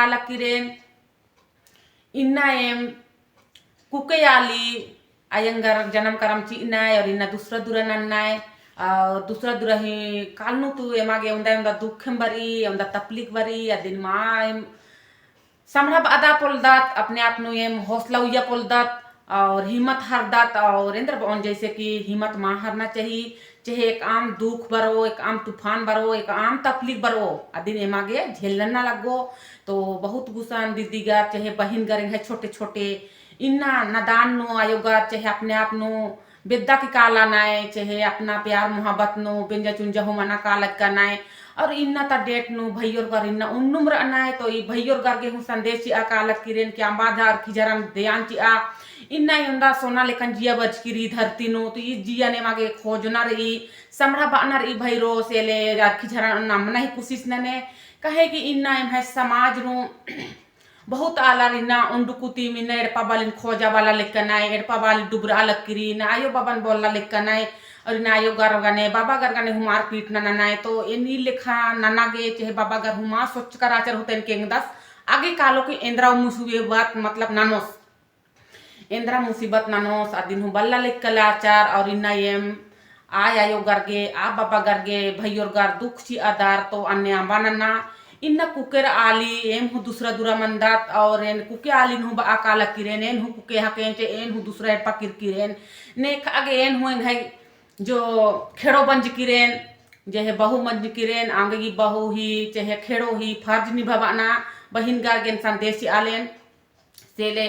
akala kiren inna em kuke ali ayanggar janam karam ci inna और इन्ना दूसरा दूरा नन्नाय दूसरा दूरा ही कालनु तू एमागे उंदा दुखम बरी उंदा तकलीफ बरी या दिन मा samra ada poldat अपने आप नु एम हौसला उया poldat और हिम्मत हारदात और इंद्र बन जैसे कि हिम्मत मां हारना चाहिए चाहे एक आम दुख बरो एक आम तूफान बरो एक आम तकलीफ बरो अदिन एमागे झेलना ना लगो तो बहुत गुसान दीदीगा चाहे बहन गरे है छोटे छोटे इन्ना नादान नो आयोगा चाहे अपने आप नो बेद्दा की काला नाय चाहे अपना प्यार मोहब्बत नो बेंजा चुंजा हो मना काला का नाय और इन्ना ता डेट नु भैयोर gar इन्ना उन्नुम्र अनाय तो ई भैयोर gar के हु संदेश ची काला किरेन के आंबाधार खिजरम ध्यान ची आ इन्ना यंदा सोना लेकन जिया बच किरी धरती नु तो ई जिया ने मागे खोजना रही समरा बानर ई भैरो सेले खिजरा नामना ही कोशिश नने कहे कि इन्ना एम है समाज नु बहुत आला रिना उंडुकुती मिना एडपा बालिन खोजा वाला लेकनाय एडपा बाली डुबरा लक्किरी ना आयो बाबन बोलला लेकनाय और ना आयो गरगाने बाबा गरगाने हुमार पीट ना नाय तो एनी लेखा नानागे चाहे बाबा गर हुमा सोच कर आचर होते केंगदास आगे कालो की इंद्रा मुसीबे बात मतलब नानोस इंद्रा मुसीबत नानोस आदिन हु बल्ला लेकला आचार और इन्ना एम आयो गरगे आ बाबा गरगे भैयोर गर दुख ची आदार तो अन्य आंबानना इन्ना कुकर आली एम हु दूसरा दूरा मंदात और एन कुके आली नु आकाला किरेन एन हु कुके हकेन चे एन हु दूसरा एड पकिर किरेन ने आगे एन हुएं है जो खेड़ो बंज किरेन जे है बहु मंज किरेन आगे की बहु ही चाहे खेड़ो ही फर्ज निभावाना बहिन गार गेन संदेशी आलेन सेले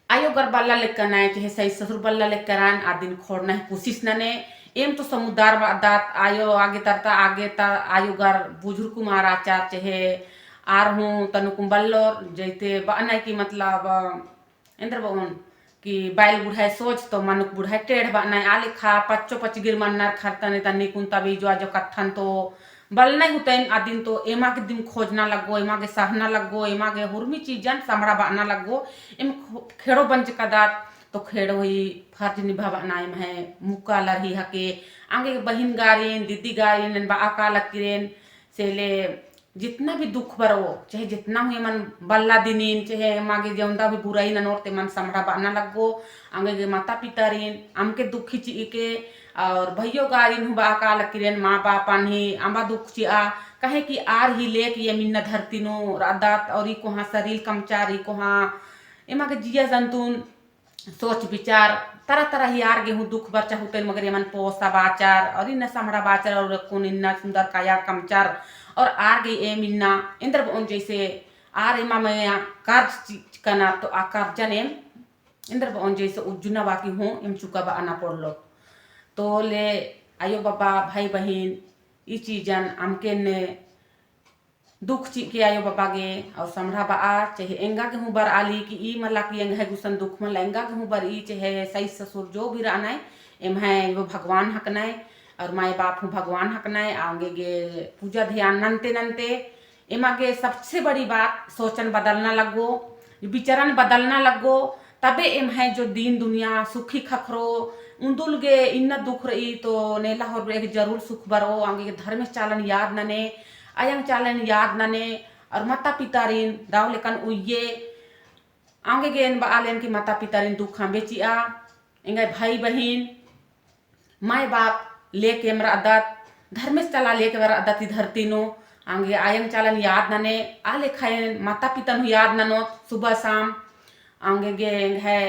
आयो गर बल्ला लेकर नाय चाहे सही ससुर बल्ला लेकर आन आदिन खोड़ना है कोशिश नने एम तो समुदार दात आयो आगे तरता आगे ता आयो गर बुजुर्ग कुमार आचार चाहे आर हूँ तनुकुम बल्लोर जैते बानाय की मतलब इंद्र बउन कि बैल बुढ़ाए सोच तो मनुक बुढ़ाए टेढ़ बानाय आले खा पच्चो पच गिर मन्नर खरतने तनी कुंता भी जो आजो कत्थन तो बल नहीं होते आदिन तो एमा के दिन खोजना लगो एमा के सहना लगो एमा के हुरमी चीजन समरा बाना लगो एम खेड़ो बंज का दात तो खेड़ो ही फर्ज निभावना एम है मुक्का लरही हके आगे बहिन गारिन दीदी गारिन बाका लकीरेन सेले जितना भी दुख बरो चाहे जितना हुए मन बल्ला दिनीन चाहे मागे जौंदा भी बुराई न नोरते मन समरा बाना लगो आगे के माता पिता रिन आमके दुखी ची के और भैयो गारिन हुआ काल किरेन माँ बापन ही आंबा दुख ची आ कहे कि आर ही लेक ये मिन्न धरती नो रादात और ई को हाँ शरीर कमचार ई को हाँ एमा के जिया जंतुन सोच विचार तरह तरह ही आर गेहूं दुख बच्चा होते मगर यमन पोसा बाचार और इन समरा बाचार और कौन इन्ना सुंदर काया कमचार और आर गे एम इन्ना इंद्र बउन जैसे आर एमा में कार्य कना तो आकार जनेम इंद्र बउन जैसे उज्जुना बाकी हूँ एम चुका बा आना पड़ लो तो ले आयो बाबा भाई बहन ई चीजन आमके ने दुख ची के आयो बाबा गे और समरा बा चाहे एंगा के हूँ बर आली कि ई मला की एंगा है गुसन दुख मन एंगा के हूँ बर ई चाहे सही ससुर जो भी रहना एम है वो भगवान हकनाय और माए बाप हूँ भगवान हकनाय आगे गे पूजा ध्यान ननते ननते एम आगे सबसे बड़ी बात सोचन बदलना लगो विचरण बदलना लगो तबे एम है जो दीन दुनिया सुखी खखरो उन्दुल गे इन्ना दुख रही तो नेला हो जरूर सुख बरो आगे धर्म चालन याद नने ayang calen yad nane और माता पिता रिन दाव लेकन उये आगे गेन बा आलेन की माता पिता रिन दुख हम बेचिया इंगे भाई बहन माय बाप लेके मरा अदत धर्मेश चला लेके मरा अदत धरती नो आगे आयंग चालन याद नने आले खायन माता पिता नु याद ननो सुबह शाम आगे गेन है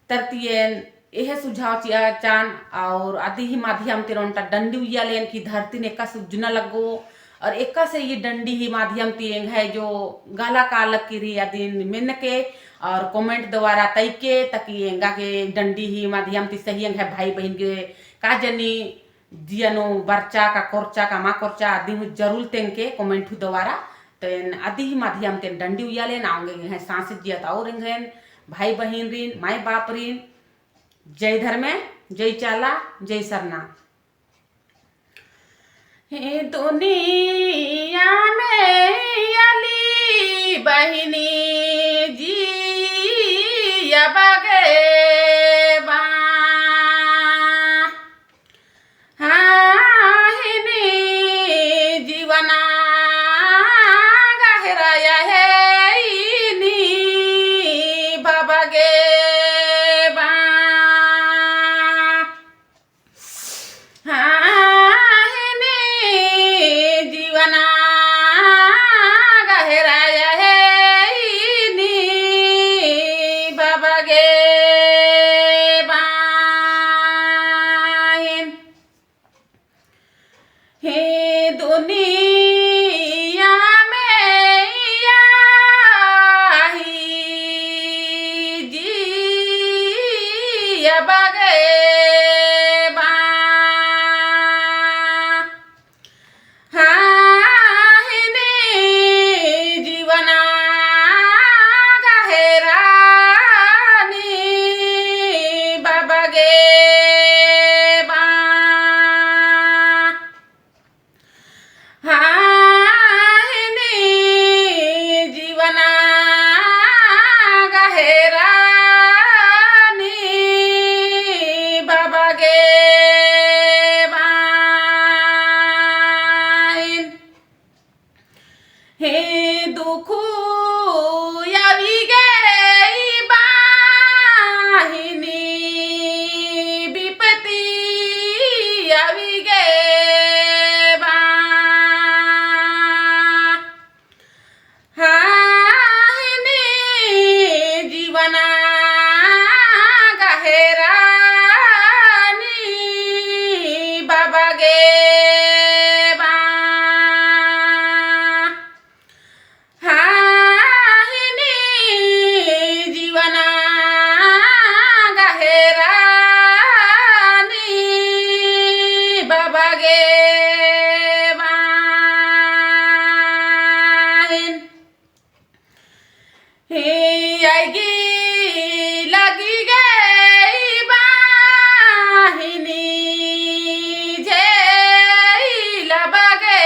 तरतियन यह सुझाव चिया चान और आदि ही माध्यम तिरोंटा डंडी उया लेन की धरती ने का सुजना लगो और एक से ये डंडी ही माध्यम तियंग है जो गाला कालक की रिया दिन मिन के और कमेंट द्वारा तय के तकी एंगा के डंडी ही माध्यम ती सही है भाई बहन के काजनी दियनो बर्चा का कोर्चा का माँ कोर्चा आदि जरूर तें के कमेंट द्वारा तेन आदि ही माध्यम तेन डंडी उया लेन आऊंगे है सांस जियत और रिंगन भाई बहन रिन माय बाप रिन जय धर्म जय चाला जय सरना दुनिया में अली बहिनी जी बगे जीवना गहराया है हाहिनी जीवना गहराया है इनी बाबा गे बाहिन हे दुनिया में याही जी बगे जीवना गहरानी बाबा गे जीवना गहरानी बाबा गे हे दुखू यावी गई बाहिनी विपत्ति यावी गे बा हाहिनी जीवना गहरानी बाबा गे जीवना गहरानी बाबा गे बाहिन हे आएगी लगी गई बाहिनी जे लबा गे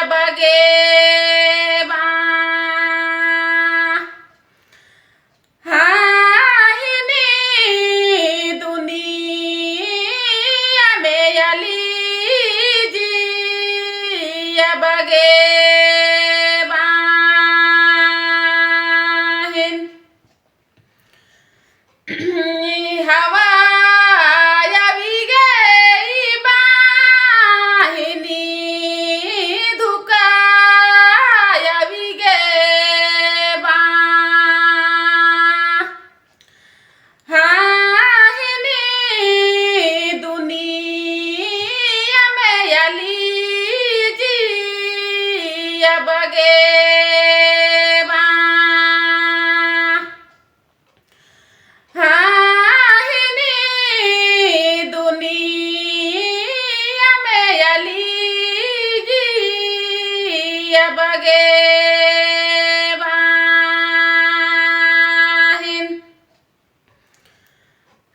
बगे हाहिनी दुनिया में अली जी बगे बाहिन हवा बगे हाहिनी दुनिया में अली जी बगे बाहिन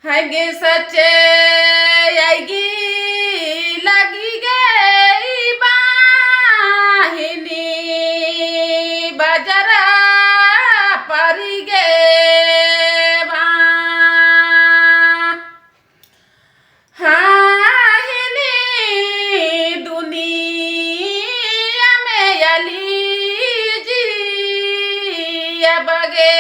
हैगे सच्चे आएगी लगी गई बाहिनी बजरा परी गे हाहिनी दुनिया में अली जी बगे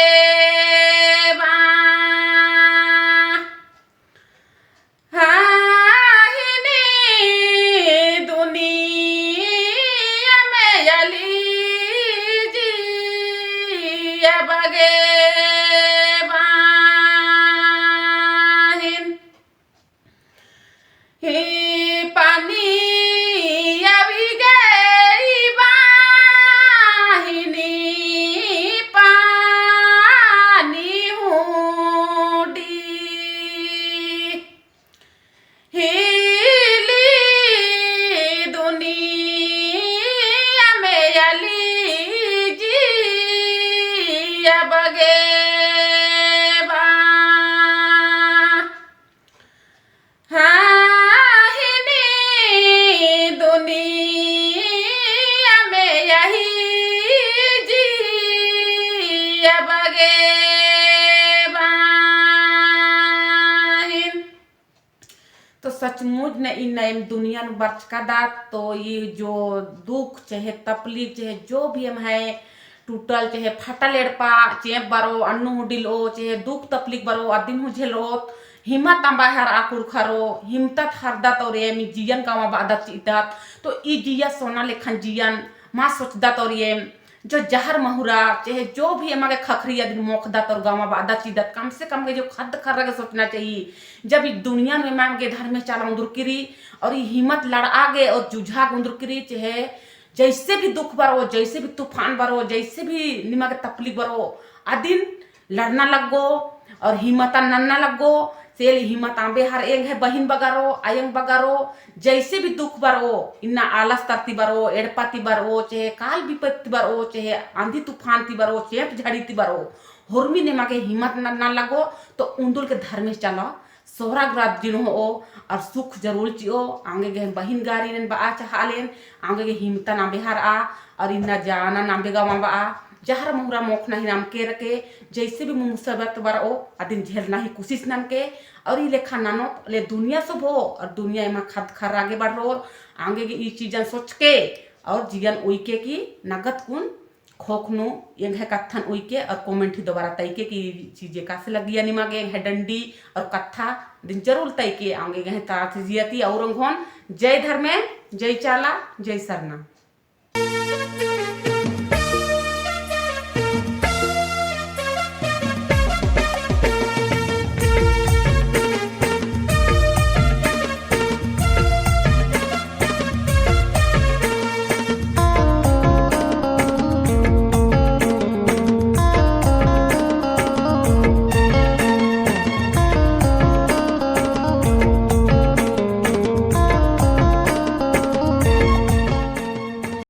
हाहिनी सचमुच न इन नयम दुनिया न बर्च का दात तो ये जो दुख चाहे तकलीफ चाहे जो भी हम है टूटल चाहे फटल एड़पा चाहे बरो अन्नु हुडिलो चाहे दुख तकलीफ बरो अदिन हु झेलोत हिम्मत बाहर आकुर खरो हिम्मत हरदत और ये मी जियन का बादत चितात तो ई जिया सोना लेखन जियन मां सोचदत और ये जो जहर महुरा चाहे जो भी हमारे खखरी अदिन मोखदत और गाँव बादा चिदत कम से कम के जो खद खर सोचना चाहिए जब इस दुनिया में मैम के धर्म में चाला उंदुरकिरी और ये हिम्मत लड़ आगे और जुझा उंदुरकिरी चाहे जैसे भी दुख बरो जैसे भी तूफान बरो जैसे भी निमा के तकलीफ बरो अदिन लड़ना लगो और हिम्मत नन्ना लगो सेल हिम्मत आंबे हर एक है बहिन बगारो आयंग बगारो जैसे भी दुख बरो इन्ना आलस तरती बरो एड़पाती बरो चाहे काल विपत्ति बरो चाहे आंधी तूफान ती बरो चेप झड़ी ती बरो होरमी ने माके हिम्मत ना लगो तो उंदुल के धर्म में चलो सोहरा ग्राद जिनो हो और सुख जरूर चियो आगे गे बहिन गारी ने बा चाहलेन आगे गे हिम्मत ना बिहार आ और इन्ना जाना ना बेगा मा बा जहर मुहरा मोख नहीं नाम के रखे जैसे भी मुसीबत बरो अदिन झेलना ही कोशिश नाम के और ये लेखा नानो ले दुनिया सब हो और दुनिया में खद खर आगे बढ़ रो आगे की चीजन सोच के और जीवन उइके की नगद कुन खोखनु यंग है कथन उइके और कमेंट ही दोबारा तैके की चीजें कासे लगी यानी मागे है डंडी और कथा दिन जरूर तैके आगे गए तात जियती और जय धर्मे जय चाला जय सरना।